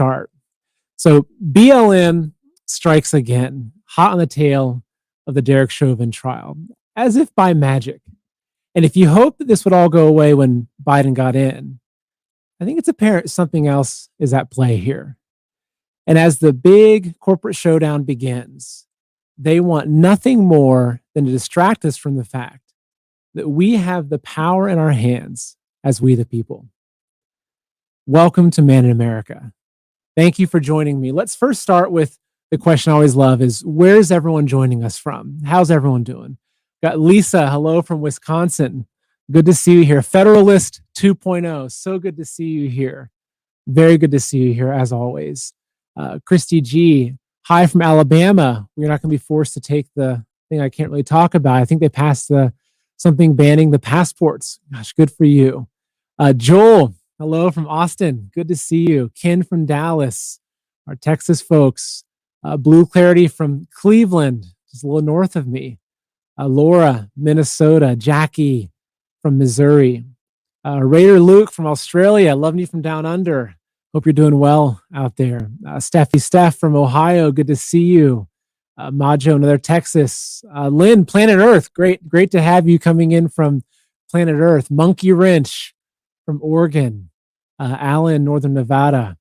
start. So BLM strikes again, hot on the tail of the Derek Chauvin trial, as if by magic. And if you hope that this would all go away when Biden got in, I think it's apparent something else is at play here. And as the big corporate showdown begins, they want nothing more than to distract us from the fact that we have the power in our hands as we the people. Welcome to Man in America. Thank you for joining me. Let's first start with the question I always love is, where's everyone joining us from? How's everyone doing? Got Lisa, hello from Wisconsin. Good to see you here. Federalist 2.0, so good to see you here. Very good to see you here as always. Christy G, hi from Alabama. We're not going to be forced to take the thing I can't really talk about. I think they passed something banning the passports. Gosh, good for you. Joel, hello from Austin. Good to see you. Ken from Dallas, our Texas folks. Blue Clarity from Cleveland, just a little north of me. Laura, Minnesota. Jackie from Missouri. Raider Luke from Australia. Loving you from down under. Hope you're doing well out there. Steph from Ohio. Good to see you. Majo, another Texas. Lynn, Planet Earth. Great to have you coming in from Planet Earth. Monkey Wrench from Oregon. Alan, Northern Nevada.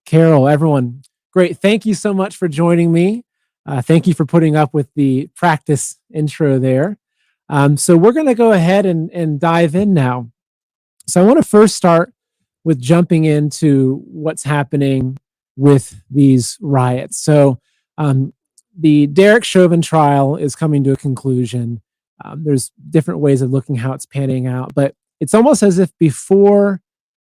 Carol, everyone. Great. Thank you so much for joining me. Thank you for putting up with the practice intro there. So we're going to go ahead and dive in now. So I want to first start with jumping into what's happening with these riots. So the Derek Chauvin trial is coming to a conclusion. There's different ways of looking how it's panning out, but it's almost as if before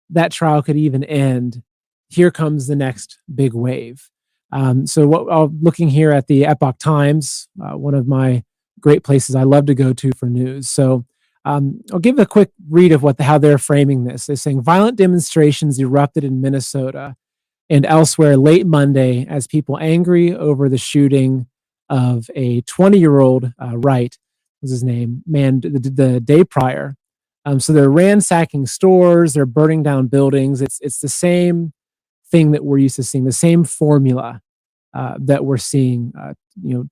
that trial could even end, here comes the next big wave. So looking here at the Epoch Times, one of my great places I love to go to for news. So I'll give a quick read of how they're framing this. They're saying violent demonstrations erupted in Minnesota and elsewhere late Monday as people angry over the shooting of a 20-year-old, Wright was his name, man, the day prior. So they're ransacking stores, they're burning down buildings. It's the same thing that we're used to seeing, the same formula that we're seeing,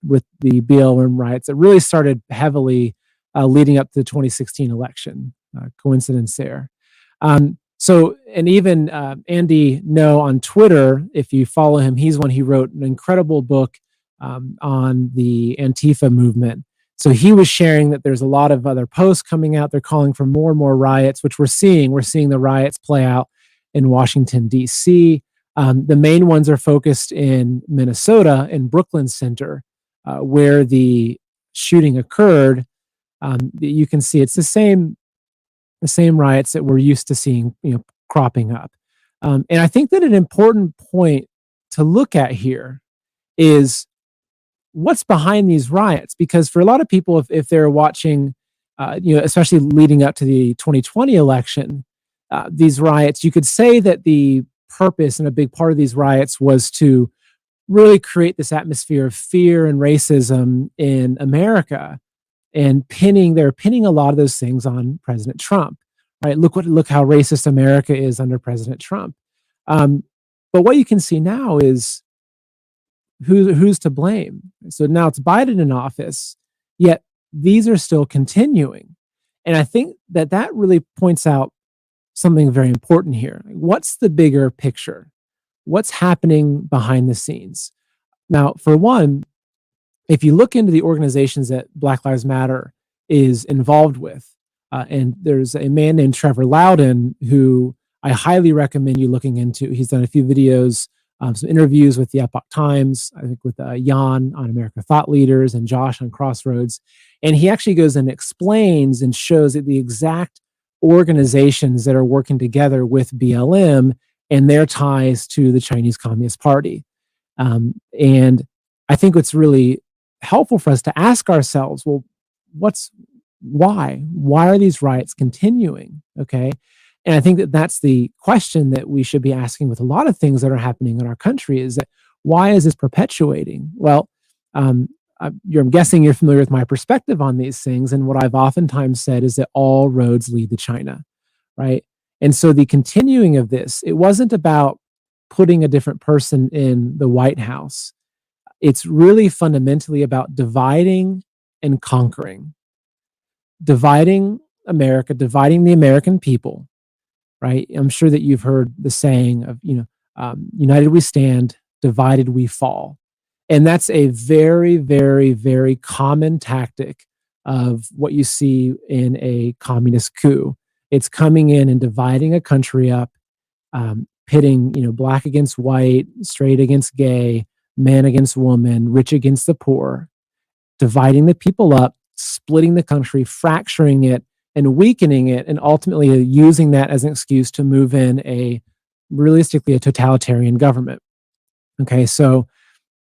with the BLM riots that really started heavily leading up to the 2016 election. Coincidence there. So, and even Andy No on Twitter, if you follow him, he wrote an incredible book on the Antifa movement. So he was sharing that there's a lot of other posts coming out. They're calling for more and more riots, which we're seeing. We're seeing the riots play out in Washington, D.C. The main ones are focused in Minnesota, in Brooklyn Center, where the shooting occurred. You can see it's the same riots that we're used to seeing, cropping up. And I think that an important point to look at here is what's behind these riots, because for a lot of people, if they're watching, especially leading up to the 2020 election, these riots, you could say that the purpose and a big part of these riots was to really create this atmosphere of fear and racism in America, and they're pinning a lot of those things on President Trump, right? Look how racist America is under President Trump. But what you can see now is who's to blame. So now it's Biden in office, yet these are still continuing. And I think that really points out something very important here. What's the bigger picture? What's happening behind the scenes? Now, for one, if you look into the organizations that Black Lives Matter is involved with, and there's a man named Trevor Loudon who I highly recommend you looking into. He's done a few videos, some interviews with the Epoch Times, I think with Jan on America Thought Leaders and Josh on Crossroads. And he actually goes and explains and shows that the exact organizations that are working together with BLM and their ties to the Chinese Communist Party. And I think it's really helpful for us to ask ourselves, well, why are these riots continuing? Okay. And I think that's the question that we should be asking with a lot of things that are happening in our country, is that why is this perpetuating? Well, I'm guessing you're familiar with my perspective on these things. And what I've oftentimes said is that all roads lead to China, right? And so the continuing of this, it wasn't about putting a different person in the White House. It's really fundamentally about dividing and conquering, dividing America, dividing the American people, right? I'm sure that you've heard the saying of, united we stand, divided we fall. And that's a very, very, very common tactic of what you see in a communist coup. It's coming in and dividing a country up, pitting, black against white, straight against gay, man against woman, rich against the poor, dividing the people up, splitting the country, fracturing it, and weakening it, and ultimately using that as an excuse to move in realistically, a totalitarian government. Okay, so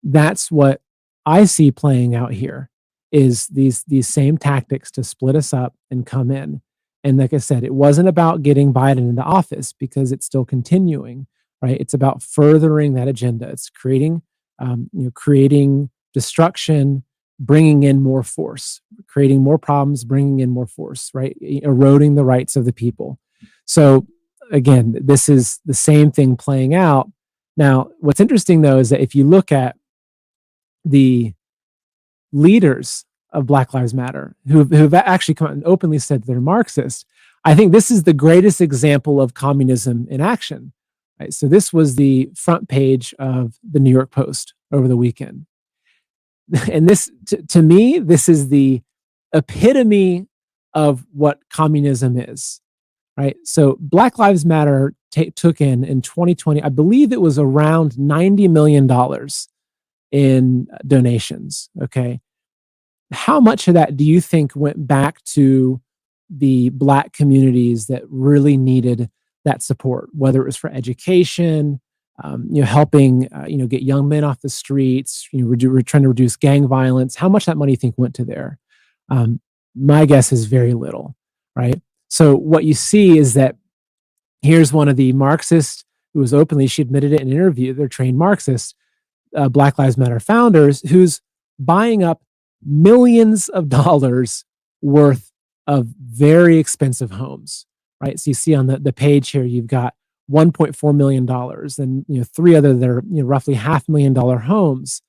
that's what I see playing out here is these same tactics to split us up and come in. And like I said, it wasn't about getting Biden into office because it's still continuing, right? It's about furthering that agenda. It's creating destruction, bringing in more force, creating more problems, bringing in more force, right? Eroding the rights of the people. So again, this is the same thing playing out. Now, what's interesting though is that if you look at the leaders of Black Lives Matter who've actually come out and openly said they're Marxist, I think this is the greatest example of communism in action. Right? So this was the front page of the New York Post over the weekend. And this, to me, this is the epitome of what communism is, right? So Black Lives Matter took in 2020, I believe it was around $90 million in donations, okay? How much of that do you think went back to the Black communities that really needed that support, whether it was for education, helping, get young men off the streets, we're trying to reduce gang violence. How much that money you think went to there? My guess is very little, right? So what you see is that here's one of the Marxists who was openly, she admitted it in an interview, they're trained Marxists, Black Lives Matter founders, who's buying up millions of dollars worth of very expensive homes, right? So you see on the page here, you've got $1.4 million and three other that are roughly $500,000 homes.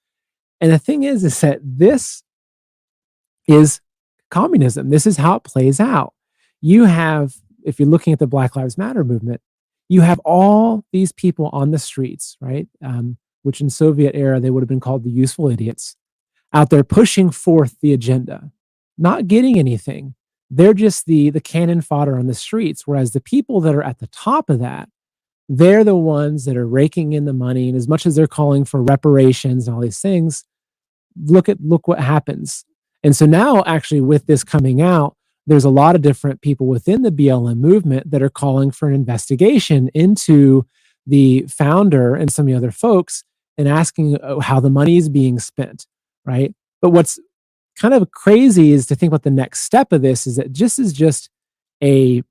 And the thing is that this is communism. This is how it plays out. You have, if you're looking at the Black Lives Matter movement, you have all these people on the streets, right? Which in Soviet era, they would have been called the useful idiots, out there pushing forth the agenda, not getting anything. They're just the cannon fodder on the streets. Whereas the people that are at the top of that, they're the ones that are raking in the money. And as much as they're calling for reparations and all these things, look what happens. And so now actually with this coming out, there's a lot of different people within the BLM movement that are calling for an investigation into the founder and some of the other folks and asking how the money is being spent, right? But what's kind of crazy is to think about the next step of this is that this is just a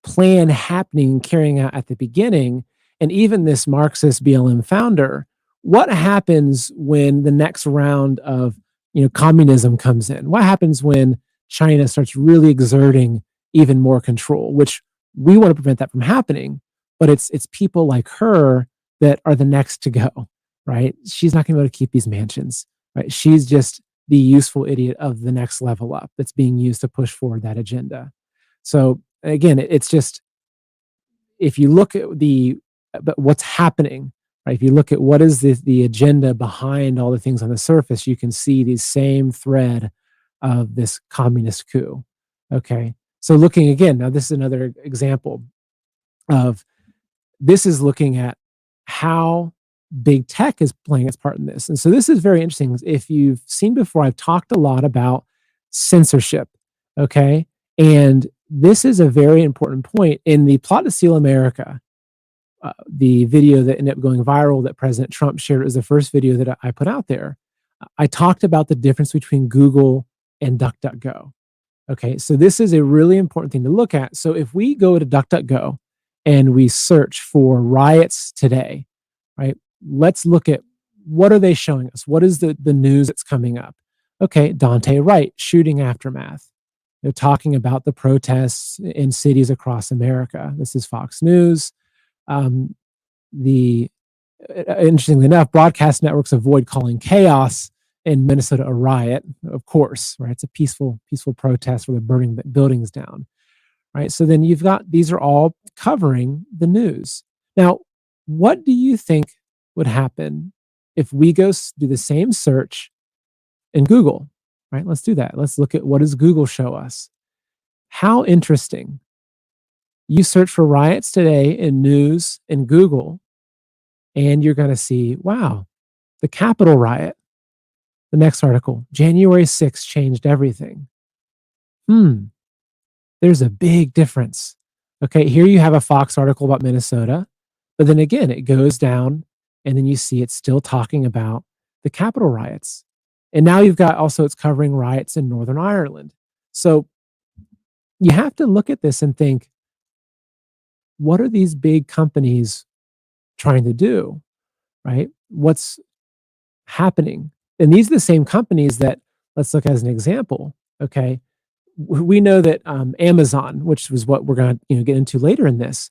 plan happening, carrying out at the beginning. And even this Marxist BLM founder, what happens when the next round of communism comes in? What happens when China starts really exerting even more control, which we want to prevent that from happening, but it's people like her that are the next to go, right? She's not going to be able to keep these mansions, right? She's just the useful idiot of the next level up that's being used to push forward that agenda. So again, it's just, if you look at what's happening, right? If you look at what is the agenda behind all the things on the surface, you can see the same thread of this communist coup. Okay. So looking again, now this is another example of, this is looking at how big tech is playing its part in this. And so this is very interesting. If you've seen before, I've talked a lot about censorship. Okay. And this is a very important point in the plot to steal America. The video that ended up going viral that President Trump shared was the first video that I put out there. I talked about the difference between Google and DuckDuckGo. Okay, so this is a really important thing to look at. So if we go to DuckDuckGo and we search for riots today, right? Let's look at what are they showing us? What is the news that's coming up? Okay, Dante Wright, shooting aftermath. They're talking about the protests in cities across America. This is Fox News. the interestingly enough, broadcast networks avoid calling chaos in Minnesota a riot, of course, right? It's a peaceful protest where they're burning buildings down, right? So then you've got, these are all covering the news. Now, what do you think would happen if we go do the same search in Google, right? Let's do that. Let's look at, what does Google show us? How interesting. You search for riots today in news in Google, and you're going to see, wow, the Capitol riot. The next article, January 6th changed everything. There's a big difference. Okay, here you have a Fox article about Minnesota, but then again, it goes down, and then you see it's still talking about the Capitol riots. And now you've got also, it's covering riots in Northern Ireland. So you have to look at this and think, what are these big companies trying to do, right? What's happening? And these are the same companies that, let's look as an example, okay? We know that Amazon, which was what we're going to get into later in this,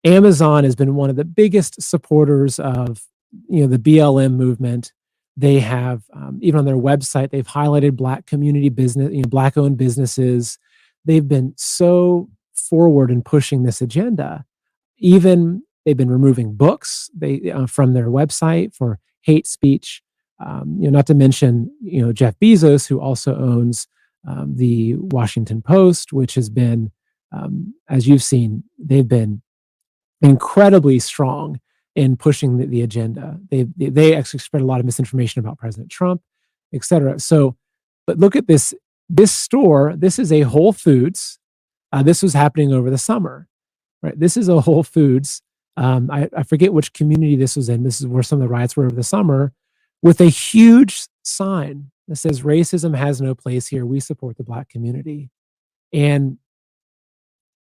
Amazon has been one of the biggest supporters of the BLM movement. They have even on their website, they've highlighted Black community business, Black-owned businesses. They've been so forward in pushing this agenda. Even they've been removing books from their website for hate speech. Not to mention Jeff Bezos, who also owns the Washington Post, which has been, as you've seen, they've been incredibly strong in pushing the agenda. They actually spread a lot of misinformation about President Trump, et cetera. So, but look at this store. This is a Whole Foods. This was happening over the summer, right? This is a Whole Foods. I forget which community this was in. This is where some of the riots were over the summer, with a huge sign that says, "Racism has no place here. We support the Black community." And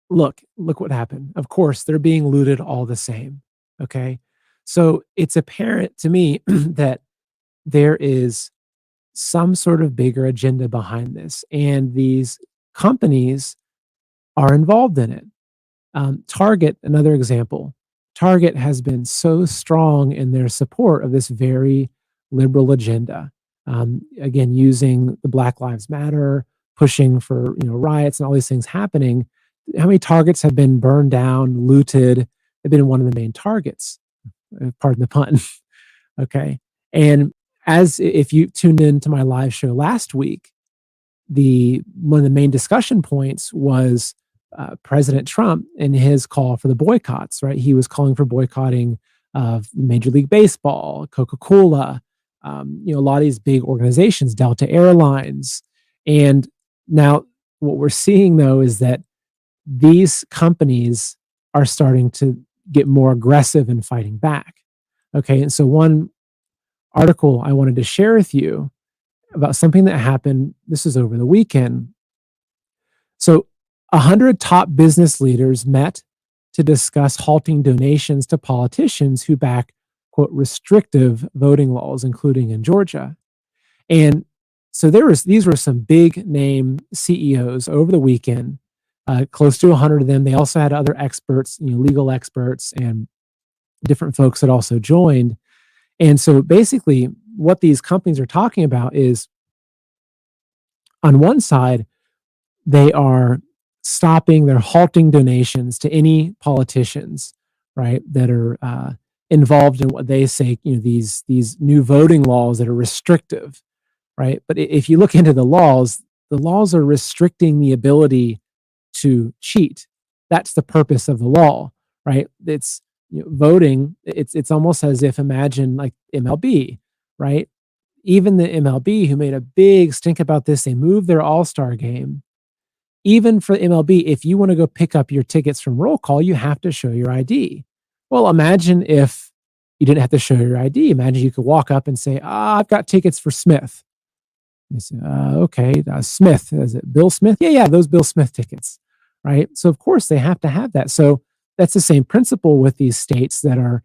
look what happened. Of course, they're being looted all the same. Okay. So it's apparent to me that there is some sort of bigger agenda behind this, and these companies are involved in it. Target, another example. Target has been so strong in their support of this very liberal agenda. Again, using the Black Lives Matter, pushing for riots and all these things happening. How many Targets have been burned down, looted? They've been one of the main targets. Pardon the pun. Okay, and if you tuned into my live show last week, one of the main discussion points was President Trump and his call for the boycotts. Right, he was calling for boycotting of Major League Baseball, Coca-Cola, a lot of these big organizations, Delta Airlines. And now what we're seeing though is that these companies are starting to get more aggressive in fighting back. Okay, and so one article I wanted to share with you about something that happened, this is over the weekend. So 100 top business leaders met to discuss halting donations to politicians who back, quote, restrictive voting laws, including in Georgia. And so these were some big name CEOs over the weekend, close to 100 of them. They also had other experts, legal experts and different folks that also joined. And so basically what these companies are talking about is, on one side, they are they're halting donations to any politicians, right, that are involved in what they say, these new voting laws that are restrictive, right? But if you look into the laws are restricting the ability to cheat. That's the purpose of the law, right? It's voting. It's almost as if, imagine like MLB, right? Even the MLB, who made a big stink about this, they moved their All-Star game. Even for MLB, if you want to go pick up your tickets from roll call, you have to show your ID. Well, imagine if you didn't have to show your ID. Imagine you could walk up and say, I've got tickets for Smith. You say, okay, Smith. Is it Bill Smith? Yeah, those Bill Smith tickets, right? So, of course, they have to have that. So that's the same principle with these states that are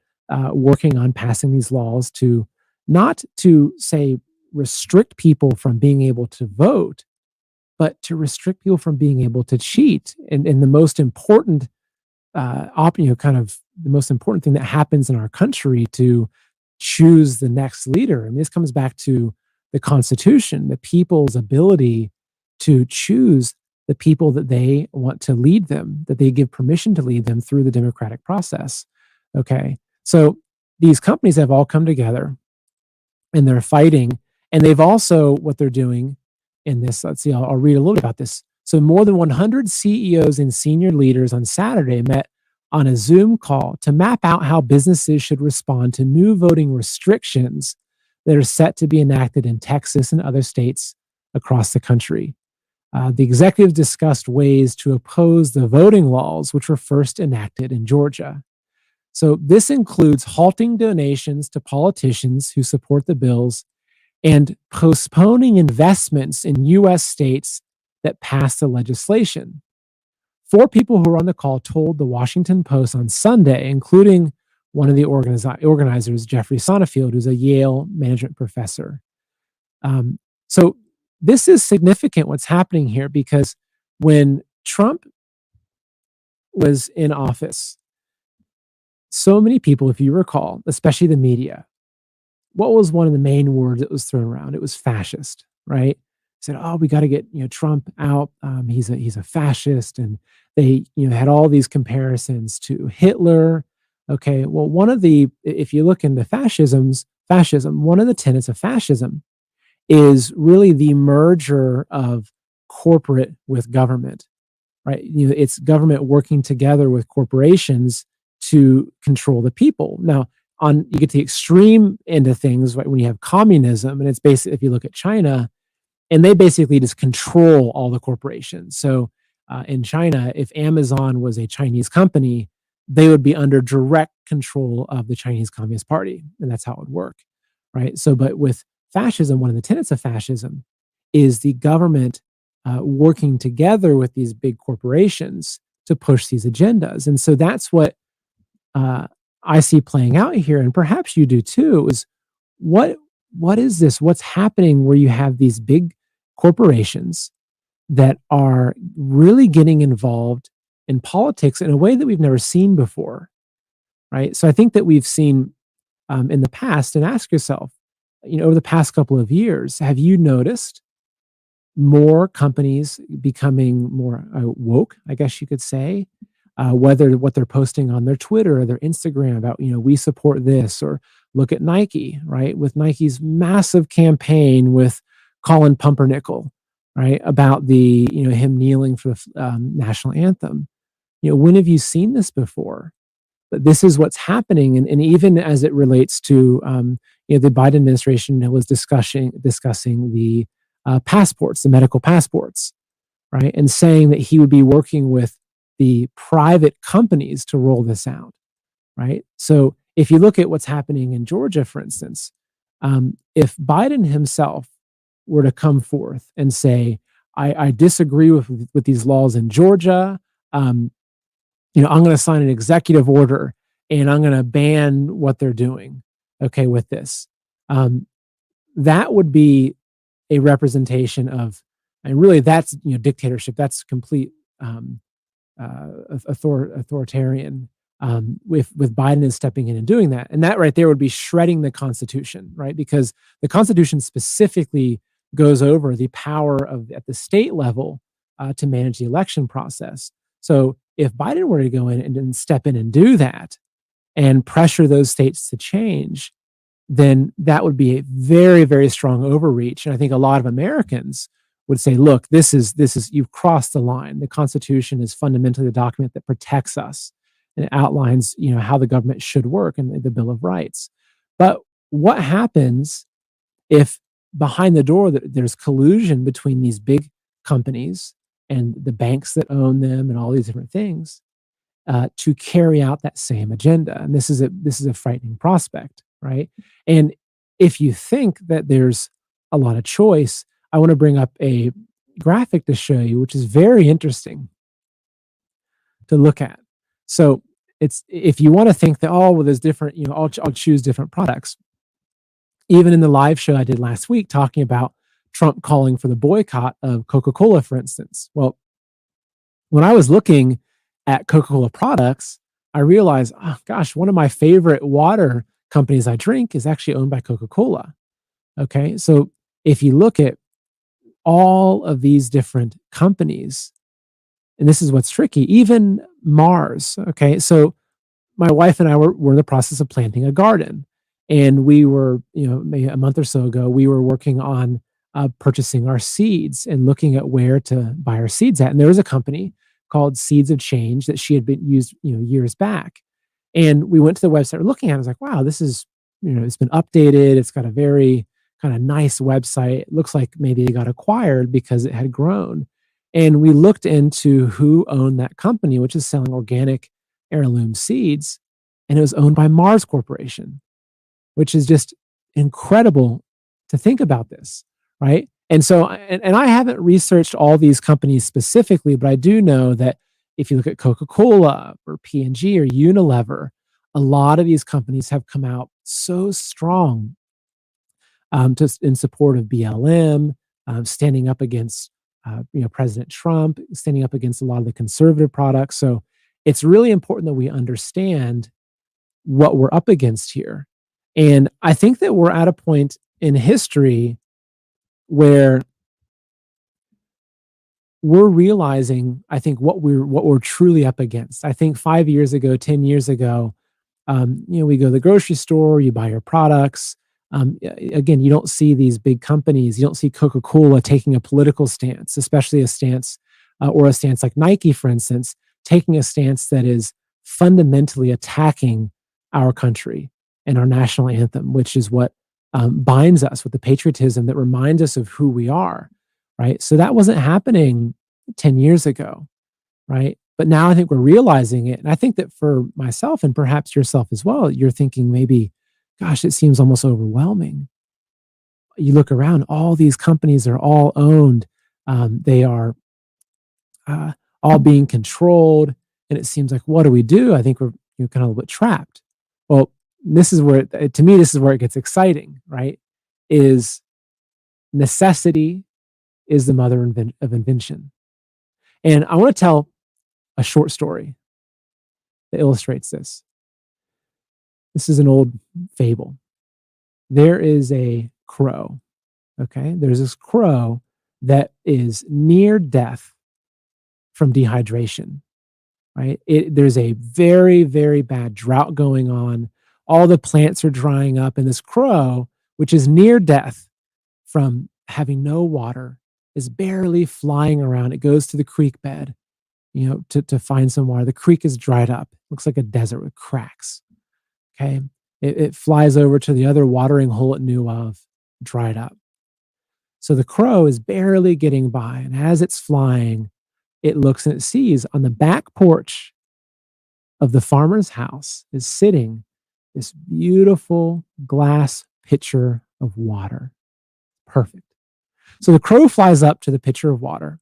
working on passing these laws to not to, say, restrict people from being able to vote, but to restrict people from being able to cheat. And the most important kind of the most important thing that happens in our country to choose the next leader. And this comes back to the Constitution, the people's ability to choose the people that they want to lead them, that they give permission to lead them through the democratic process. Okay. So these companies have all come together and they're fighting. And they've also, what they're doing in this, let's see, I'll read a little bit about this. So more than 100 CEOs and senior leaders on Saturday met on a Zoom call to map out how businesses should respond to new voting restrictions that are set to be enacted in Texas and other states across the country. The executives discussed ways to oppose the voting laws, which were first enacted in Georgia. So this includes halting donations to politicians who support the bills and postponing investments in U.S. states that passed the legislation. 4 people who were on the call told the Washington Post on Sunday, including one of the organizers, Jeffrey Sonnenfeld, who's a Yale management professor. So this is significant what's happening here, because when Trump was in office, so many people, if you recall, especially the media, what was one of the main words that was thrown around? It was fascist, right? Said, "Oh, we got to get Trump out. He's a fascist," and they had all these comparisons to Hitler. Okay, well, if you look into fascism, one of the tenets of fascism is really the merger of corporate with government, right? It's government working together with corporations to control the people. Now, you get to the extreme end of things, right? When you have communism, and it's basically, if you look at China, and they basically just control all the corporations. So in China, if Amazon was a Chinese company, they would be under direct control of the Chinese Communist Party, and that's how it would work, right? So, but with fascism, one of the tenets of fascism is the government working together with these big corporations to push these agendas. And so that's what I see playing out here, and perhaps you do too, is what is this? What's happening where you have these big corporations that are really getting involved in politics in a way that we've never seen before, right? So I think that we've seen in the past, and ask yourself, over the past couple of years, have you noticed more companies becoming more woke, I guess you could say, whether what they're posting on their Twitter or their Instagram about, we support this, or look at Nike, right? With Nike's massive campaign with Colin Pumpernickel, right? About him kneeling for the national anthem. When have you seen this before? But this is what's happening. And even as it relates to, the Biden administration was discussing the passports, the medical passports, right? And saying that he would be working with the private companies to roll this out, right? So if you look at what's happening in Georgia, for instance, if Biden himself were to come forth and say, I disagree with these laws in Georgia, I'm going to sign an executive order and I'm going to ban what they're doing, okay, with this. That would be a representation of, and really that's, dictatorship. That's complete authoritarian, with Biden is stepping in and doing that. And that right there would be shredding the Constitution, right? Because the Constitution specifically goes over the power at the state level to manage the election process. So if Biden were to go in and step in and do that and pressure those states to change, then that would be a very, very strong overreach. And I think a lot of Americans would say, look, this is you've crossed the line. The Constitution is fundamentally the document that protects us, and it outlines, how the government should work, and the Bill of Rights. But what happens if behind the door there's collusion between these big companies and the banks that own them and all these different things to carry out that same agenda? And this is a frightening prospect, right? And if you think that there's a lot of choice, I want to bring up a graphic to show you, which is very interesting to look at. So it's, if you want to think that, oh, well, there's different, I'll choose different products. Even in the live show I did last week, talking about Trump calling for the boycott of Coca-Cola, for instance. Well, when I was looking at Coca-Cola products, I realized, oh gosh, one of my favorite water companies I drink is actually owned by Coca-Cola. Okay. So if you look at all of these different companies, and this is what's tricky, even Mars. Okay. So my wife and I were in the process of planting a garden. And we were, maybe a month or so ago, we were working on purchasing our seeds and looking at where to buy our seeds at. And there was a company called Seeds of Change that she had been used, years back. And we went to the website, we're looking at it, I was like, wow, this is, it's been updated. It's got a very kind of nice website. It looks like maybe it got acquired because it had grown. And we looked into who owned that company, which is selling organic heirloom seeds, and it was owned by Mars Corporation, which is just incredible to think about this, right? And so, and I haven't researched all these companies specifically, but I do know that if you look at Coca-Cola or P&G or Unilever, a lot of these companies have come out so strong just in support of BLM, standing up against President Trump, standing up against a lot of the conservative products. So it's really important that we understand what we're up against here. And I think that we're at a point in history where we're realizing, I think, what we're truly up against. I think 5 years ago, 10 years ago, we go to the grocery store, you buy your products. Again, you don't see these big companies. You don't see Coca-Cola taking a political stance, especially a stance or a stance like Nike, for instance, taking a stance that is fundamentally attacking our country and our national anthem, which is what binds us with the patriotism that reminds us of who we are, right? So that wasn't happening 10 years ago, right? But now I think we're realizing it. And I think that for myself and perhaps yourself as well, you're thinking maybe, gosh, it seems almost overwhelming. You look around, all these companies are all owned. They are all being controlled. And it seems like, what do we do? I think we're kind of a little bit trapped. Well, this is where, to me, this is where it gets exciting, right? Is necessity is the mother of invention. And I want to tell a short story that illustrates this. This is an old fable. There is a crow, okay? There's this crow that is near death from dehydration, right? There's a very, very bad drought going on. All the plants are drying up, and this crow, which is near death from having no water, is barely flying around. It goes to the creek bed, to find some water. The creek is dried up. Looks like a desert with cracks. Okay. It flies over to the other watering hole it knew of, dried up. So the crow is barely getting by. And as it's flying, it looks and it sees on the back porch of the farmer's house is sitting this beautiful glass pitcher of water. Perfect. So the crow flies up to the pitcher of water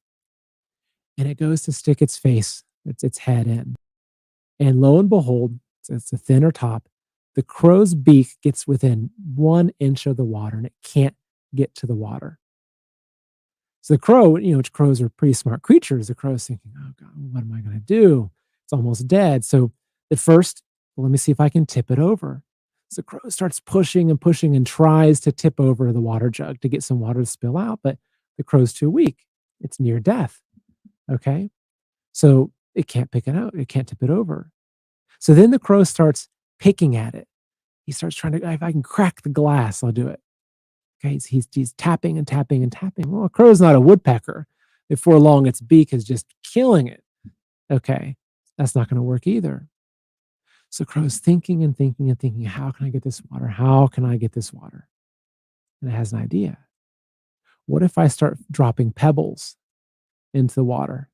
and it goes to stick its face, its head in. And lo and behold, it's a thinner top. The crow's beak gets within 1 inch of the water and it can't get to the water. So the crow, which crows are pretty smart creatures, the crow's thinking, oh God, what am I going to do? It's almost dead. So at first, well, let me see if I can tip it over. So the crow starts pushing and pushing and tries to tip over the water jug to get some water to spill out, but the crow's too weak. It's near death. Okay. So it can't pick it out. It can't tip it over. So then the crow starts picking at it. He starts trying to, if I can crack the glass, I'll do it. Okay. He's tapping and tapping and tapping. Well, a crow's not a woodpecker. Before long, its beak is just killing it. Okay. That's not going to work either. So crow's thinking and thinking and thinking, how can I get this water? How can I get this water? And it has an idea. What if I start dropping pebbles into the water?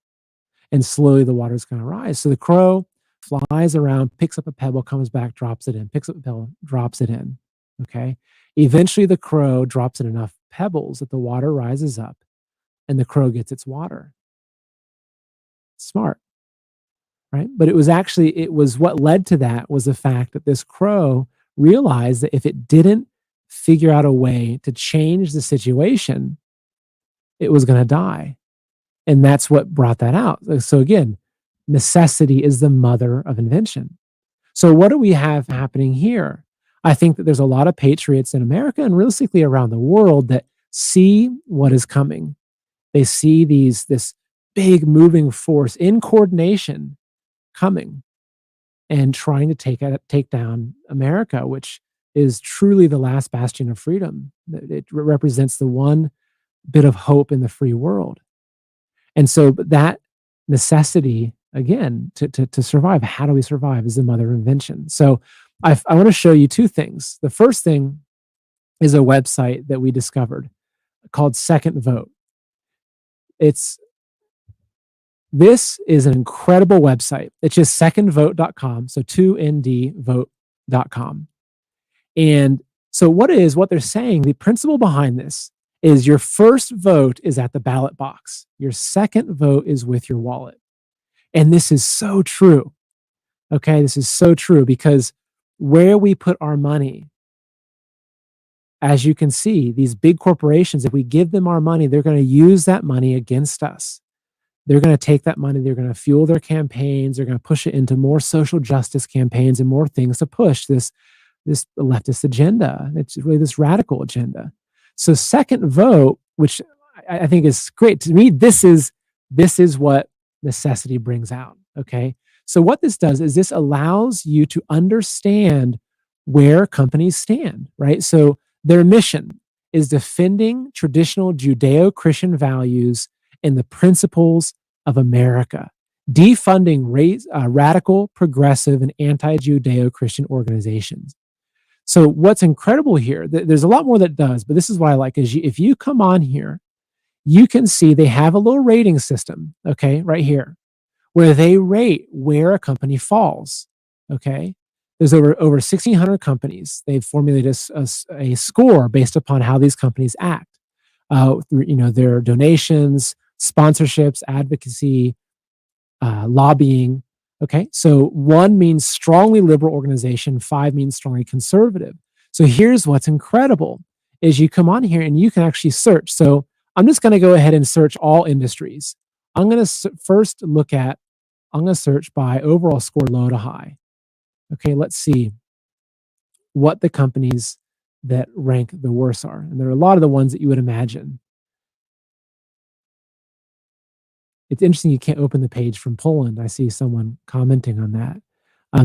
And slowly the water is going to rise. So the crow flies around, picks up a pebble, comes back, drops it in, picks up a pebble, drops it in. Okay. Eventually the crow drops in enough pebbles that the water rises up and the crow gets its water. Smart. Right? But it was what led to that was the fact that this crow realized that if it didn't figure out a way to change the situation, it was going to die. And that's what brought that out. So again, necessity is the mother of invention. So what do we have happening here? I think that there's a lot of patriots in America and realistically around the world that see what is coming. They see this big moving force in coordination coming and trying to take down America, which is truly the last bastion of freedom. It represents the one bit of hope in the free world. And so but that necessity, again, to survive, how do we survive, is the mother of invention. So I want to show you two things. The first thing is a website that we discovered called Second Vote. It's This is an incredible website. It's just secondvote.com. So 2ndvote.com. And so what they're saying, the principle behind this is your first vote is at the ballot box. Your second vote is with your wallet. And this is so true. Okay, this is so true because where we put our money, as you can see, these big corporations, if we give them our money, they're going to use that money against us. They're going to take that money, they're going to fuel their campaigns, they're going to push it into more social justice campaigns and more things to push this leftist agenda. It's really this radical agenda. So second vote, which I think is great to me, this is what necessity brings out. Okay, so what this does is this allows you to understand where companies stand, right? So their mission is defending traditional Judeo-Christian values and the principles of America, defunding radical, progressive, and anti-Judeo-Christian organizations. So what's incredible here, there's a lot more that it does, but this is what I like, is if you come on here, you can see they have a little rating system, okay, right here, where they rate where a company falls, okay? There's over 1,600 companies. They've formulated a score based upon how these companies act through their donations, sponsorships, advocacy, lobbying. Okay, so 1 means strongly liberal organization, 5 means strongly conservative. So here's what's incredible is you come on here and you can actually search. So I'm just going to go ahead and search all industries. I'm going to search by overall score low to high. Okay, let's see what the companies that rank the worst are. And there are a lot of the ones that you would imagine. It's interesting you can't open the page from Poland. I see someone commenting on that.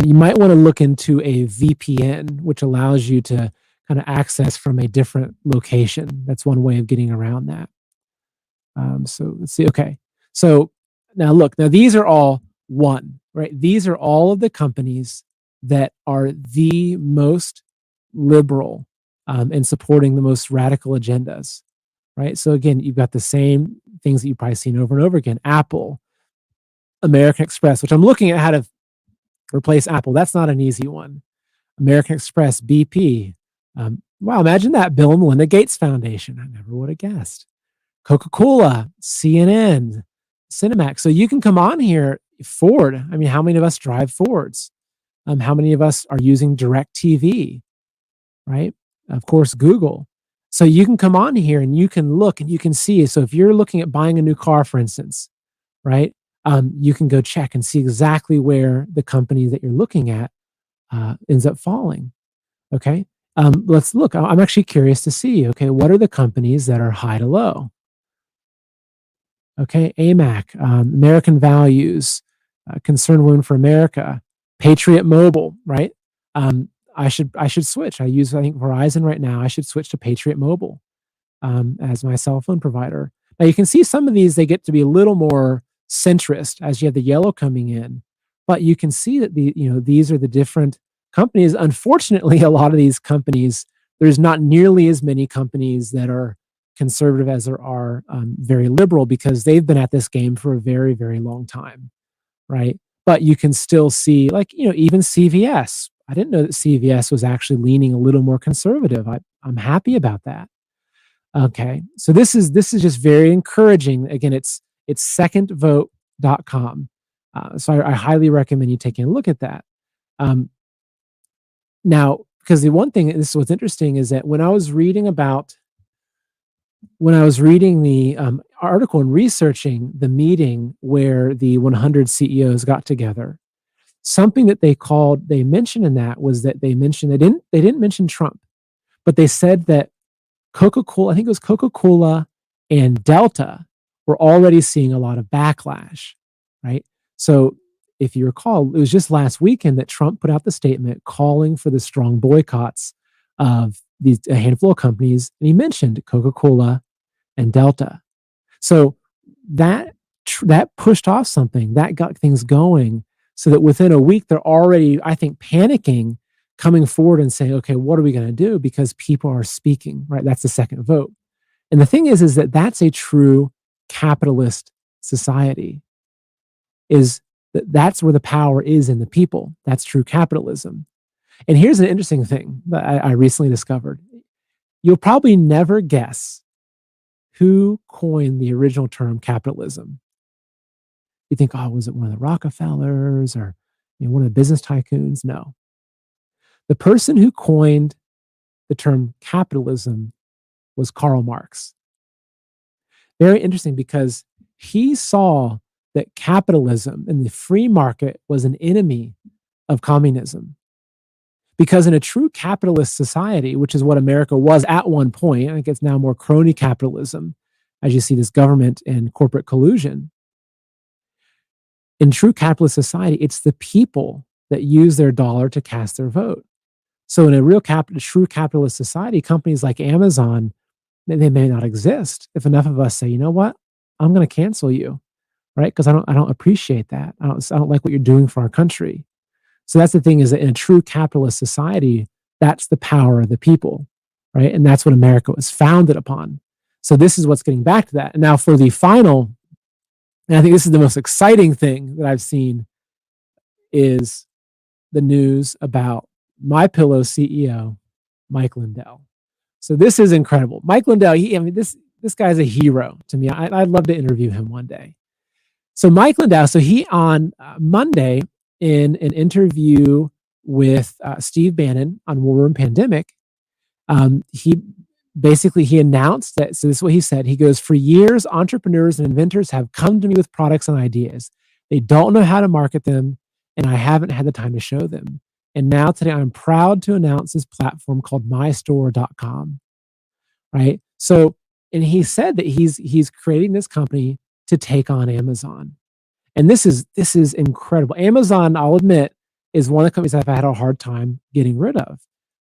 You might want to look into a VPN, which allows you to kind of access from a different location. That's one way of getting around that. So let's see. Okay. So now look, these are all one, right? These are all of the companies that are the most liberal and supporting the most radical agendas, right? So again, you've got the same things that you've probably seen over and over again. Apple, American Express, which I'm looking at how to replace Apple. That's not an easy one. American Express, BP. Wow, imagine that. Bill and Melinda Gates Foundation. I never would have guessed. Coca-Cola, CNN, Cinemax. So you can come on here. Ford. I mean, how many of us drive Fords? How many of us are using DirecTV? Right? Of course, Google. So you can come on here and you can look and you can see. So if you're looking at buying a new car, for instance, right? You can go check and see exactly where the company that you're looking at ends up falling. Okay. Let's look. I'm actually curious to see, okay, what are the companies that are high to low? Okay. AMAC, American Values, Concerned Women for America, Patriot Mobile, right? I should switch. I think Verizon right now. I should switch to Patriot Mobile as my cell phone provider. Now you can see some of these, they get to be a little more centrist as you have the yellow coming in, but you can see that these are the different companies. Unfortunately, a lot of these companies, there's not nearly as many companies that are conservative as there are very liberal, because they've been at this game for a very, very long time, right? But you can still see, like, even CVS. I didn't know that CVS was actually leaning a little more conservative. I'm happy about that. Okay, so this is just very encouraging. Again, it's secondvote.com. So I highly recommend you taking a look at that. Now, because the one thing, this is what's interesting, is that when I was reading the article and researching the meeting where the 100 CEOs got together, something that they mentioned in that was that they didn't mention Trump, but they said that Coca-Cola, I think it was Coca-Cola and Delta were already seeing a lot of backlash, right? So if you recall, it was just last weekend that Trump put out the statement calling for the strong boycotts of a handful of companies, and he mentioned Coca-Cola and Delta. So that that pushed off something that got things going, so that within a week they're already, I think, panicking, coming forward and saying, "Okay, what are we going to do?" Because people are speaking, right? That's the second vote. And the thing is that that's a true capitalist society. Is that's where the power is in the people. That's true capitalism. And here's an interesting thing that I recently discovered. You'll probably never guess who coined the original term capitalism. You think, oh, was it one of the Rockefellers or one of the business tycoons? No. The person who coined the term capitalism was Karl Marx. Very interesting, because he saw that capitalism and the free market was an enemy of communism. Because in a true capitalist society, which is what America was at one point, I think it's now more crony capitalism, as you see this government and corporate collusion. In true capitalist society, it's the people that use their dollar to cast their vote. So in a true capitalist society, companies like Amazon, they may not exist if enough of us say, you know what, I'm going to cancel you, right? Because I don't appreciate that. I don't like what you're doing for our country. So that's the thing, is that in a true capitalist society, that's the power of the people, right? And that's what America was founded upon. So this is what's getting back to that. And now for the final, and I think this is the most exciting thing that I've seen, is the news about MyPillow CEO, Mike Lindell. So this is incredible. Mike Lindell, this guy's a hero to me. I'd love to interview him one day. So Mike Lindell, so he on Monday, in an interview with Steve Bannon on War Room Pandemic, he announced that, so this is what he said. He goes, "For years, entrepreneurs and inventors have come to me with products and ideas. They don't know how to market them, and I haven't had the time to show them. And now today, I'm proud to announce this platform called mystore.com." Right? So, and he said that he's creating this company to take on Amazon. And this is incredible. Amazon, I'll admit, is one of the companies I've had a hard time getting rid of,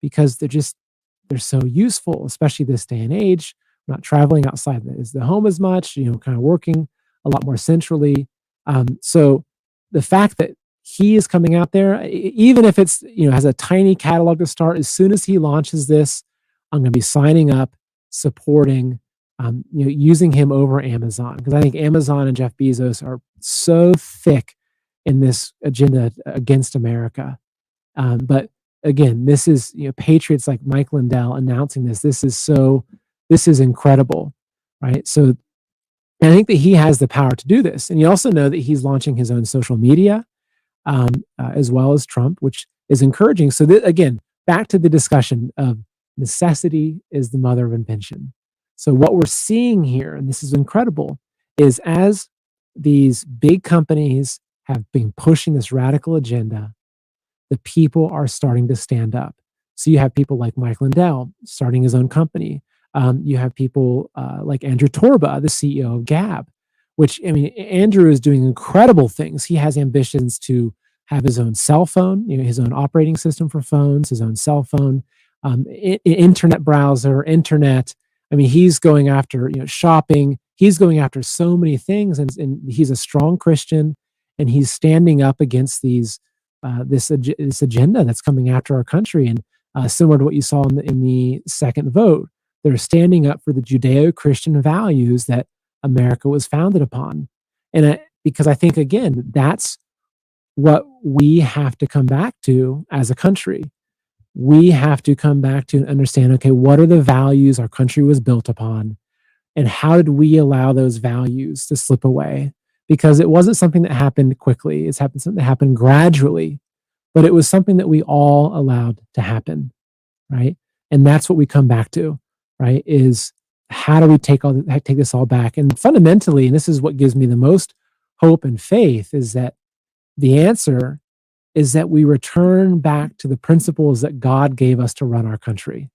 because they're so useful, especially this day and age. We're not traveling outside the home as much, kind of working a lot more centrally. So the fact that he is coming out there, even if it's, has a tiny catalog to start, as soon as he launches this, I'm going to be signing up, supporting, using him over Amazon, because I think Amazon and Jeff Bezos are so thick in this agenda against America. But again, this is, patriots like Mike Lindell announcing this. This is incredible, right? So, and I think that he has the power to do this. And you also know that he's launching his own social media, as well as Trump, which is encouraging. So again, back to the discussion of necessity is the mother of invention. So what we're seeing here, and this is incredible, is as these big companies have been pushing this radical agenda, the people are starting to stand up. So you have people like Mike Lindell starting his own company. You have people like Andrew Torba, the CEO of Gab, which, Andrew is doing incredible things. He has ambitions to have his own cell phone, his own operating system for phones, his own cell phone, internet browser, internet. He's going after, shopping. He's going after so many things, and he's a strong Christian, and he's standing up against this agenda that's coming after our country. And similar to what you saw in the second vote, they're standing up for the Judeo-Christian values that America was founded upon. And because I think, again, that's what we have to come back to as a country. We have to come back to and understand, okay, what are the values our country was built upon? And how did we allow those values to slip away? Because it wasn't something that happened quickly. It's something that happened gradually, but it was something that we all allowed to happen, right? And that's what we come back to, right? Is how do we take this all back? And fundamentally, and this is what gives me the most hope and faith, is that the answer is that we return back to the principles that God gave us to run our country,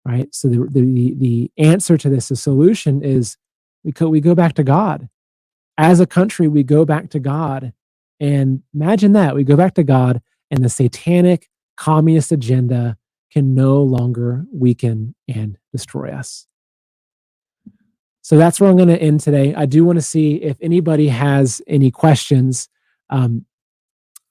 right? So the answer to this, the solution is we go back to God. As a country, we go back to God. And imagine that we go back to God, and the satanic communist agenda can no longer weaken and destroy us. So that's where I'm going to end today. I do want to see if anybody has any questions.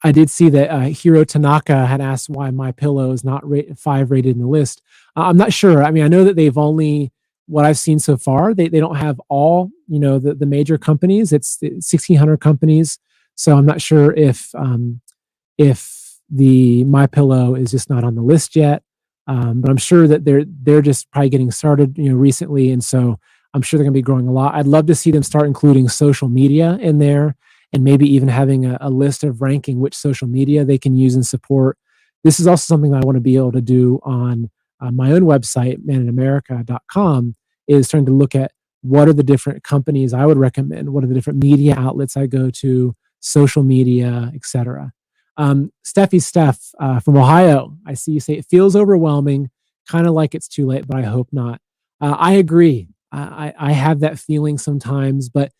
I did see that Hiro Tanaka had asked why My Pillow is not 5 rated in the list. I'm not sure. I mean, I know that they've only, what I've seen so far, they don't have all, the major companies. It's 1,600 companies. So I'm not sure if the My Pillow is just not on the list yet. But I'm sure that they're just probably getting started, recently, and so I'm sure they're going to be growing a lot. I'd love to see them start including social media in there, and maybe even having a list of ranking which social media they can use and support. This is also something that I want to be able to do on my own website, maninamerica.com, is starting to look at what are the different companies I would recommend, what are the different media outlets I go to, social media, etc. Steph from Ohio, I see you say it feels overwhelming, kind of like it's too late, but I hope not. I agree. I have that feeling sometimes, but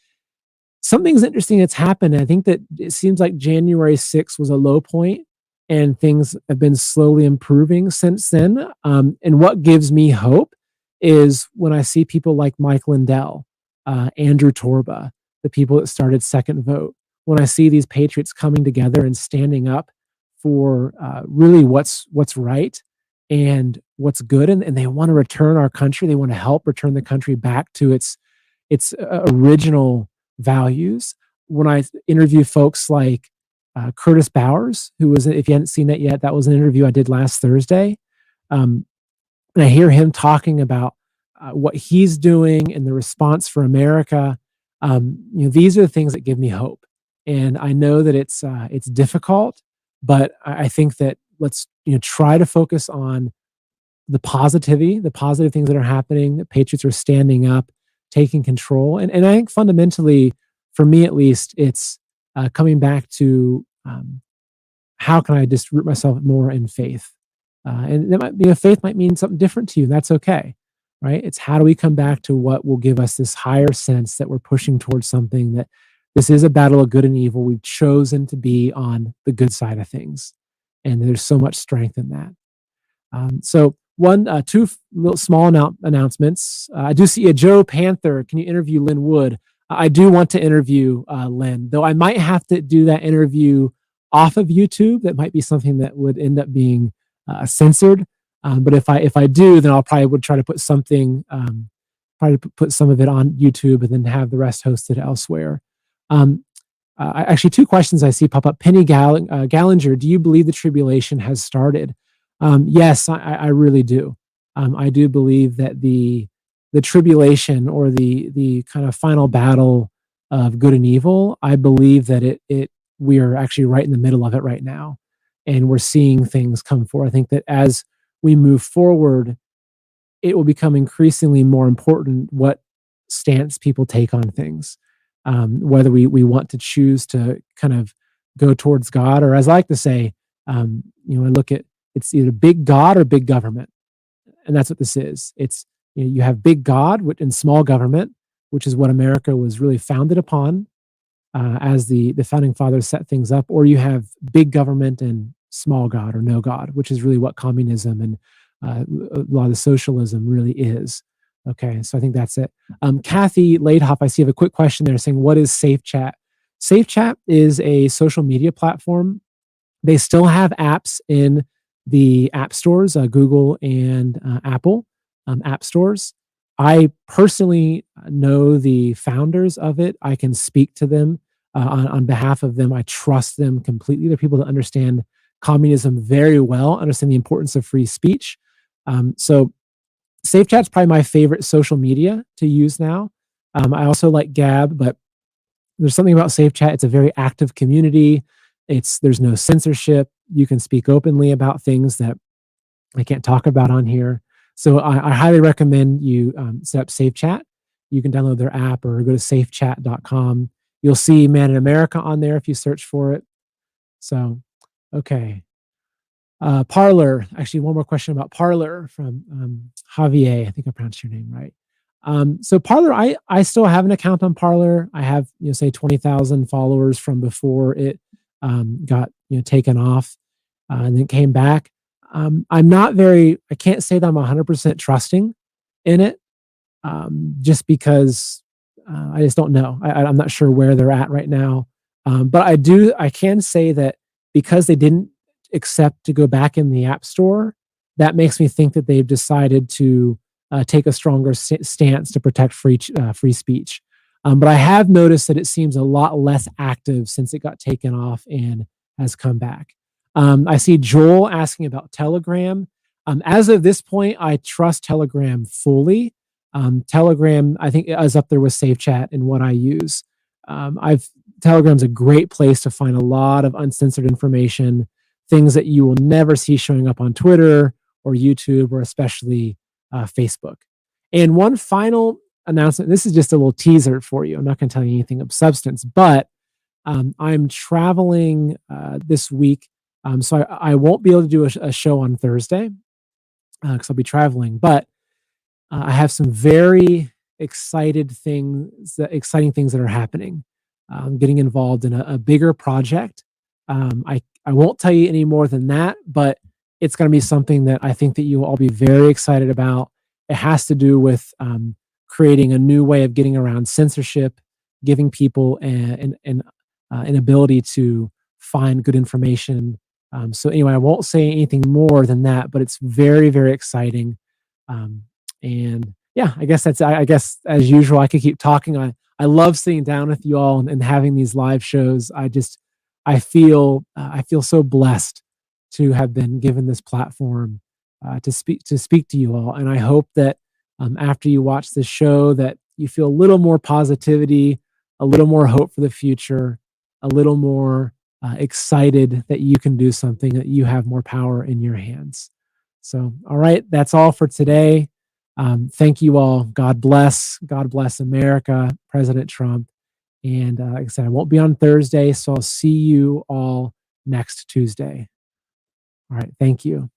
something's interesting that's happened. I think that it seems like January 6th was a low point, and things have been slowly improving since then. And what gives me hope is when I see people like Mike Lindell, Andrew Torba, the people that started Second Vote, when I see these patriots coming together and standing up for really what's right and what's good, and they want to return our country, they want to help return the country back to its original values. When I interview folks like Curtis Bowers, who was, if you hadn't seen that yet, that was an interview I did last Thursday. And I hear him talking about what he's doing and the response for America. These are the things that give me hope. And I know that it's difficult, but I think that let's try to focus on the positive things that are happening. That patriots are standing up, taking control, and I think fundamentally, for me at least, it's coming back to how can I just root myself more in faith, and that might be faith might mean something different to you. That's okay, right? It's how do we come back to what will give us this higher sense that we're pushing towards something, that this is a battle of good and evil. We've chosen to be on the good side of things, and there's so much strength in that. So two little small announcements. I do see a Joe Panther. Can you interview Lynn Wood? I do want to interview Lynn, though I might have to do that interview off of YouTube. That might be something that would end up being censored. But if I do, then I'll probably would try to put something, probably put some of it on YouTube and then have the rest hosted elsewhere. Actually, 2 questions I see pop up. Penny Gallinger, do you believe the tribulation has started? Yes, I really do. I do believe that the tribulation, or the kind of final battle of good and evil, I believe that we are actually right in the middle of it right now, and we're seeing things come forward. I think that as we move forward, it will become increasingly more important what stance people take on things, whether we want to choose to kind of go towards God, or, as I like to say, I look at, it's either big God or big government. And that's what this is. It's, you have big God and small government, which is what America was really founded upon, as the founding fathers set things up, or you have big government and small God, or no God, which is really what communism and a lot of the socialism really is. Okay, so I think that's it. Kathy Laidhoff, I see you have a quick question there saying, what is Safe Chat? Safe Chat is a social media platform. They still have apps in the app stores, Google and Apple app stores. I personally know the founders of it. I can speak to them on behalf of them. I trust them completely. They're people that understand communism very well, understand the importance of free speech. So SafeChat's probably my favorite social media to use now. I also like Gab, but there's something about SafeChat. It's a very active community. There's no censorship. You can speak openly about things that I can't talk about on here. So I highly recommend you set up SafeChat. You can download their app or go to safechat.com. You'll see Man in America on there if you search for it. So Okay. Parlor. Actually, one more question about Parlor from Javier. I think I pronounced your name right. So Parlor, I still have an account on Parlor. I have, say 20,000 followers from before it got taken off and then came back. I'm not very. I can't say that I'm 100% trusting in it, just because I just don't know. I'm not sure where they're at right now. But I can say that because they didn't accept to go back in the App Store, that makes me think that they've decided to take a stronger stance to protect free speech. But I have noticed that it seems a lot less active since it got taken off and has come back. I see Joel asking about Telegram. As of this point, I trust Telegram fully. Telegram, I think, is up there with Safe Chat in what I use. I've Telegram's a great place to find a lot of uncensored information, things that you will never see showing up on Twitter or YouTube or especially Facebook. And one final announcement. This is just a little teaser for you. I'm not going to tell you anything of substance, but I'm traveling this week, so I won't be able to do a show on Thursday because I'll be traveling. But I have some very exciting things that are happening. I'm getting involved in a bigger project. I won't tell you any more than that, but it's going to be something that I think that you will all be very excited about. It has to do with creating a new way of getting around censorship, giving people an ability to find good information. So anyway, I won't say anything more than that, but it's very, very exciting. And yeah, I guess I guess as usual, I could keep talking. I love sitting down with you all and having these live shows. I feel so blessed to have been given this platform to speak to you all. And I hope that after you watch this show, that you feel a little more positivity, a little more hope for the future, a little more excited that you can do something, that you have more power in your hands. So, all right, that's all for today. Thank you all. God bless. God bless America, President Trump. And like I said, I won't be on Thursday, so I'll see you all next Tuesday. All right. Thank you.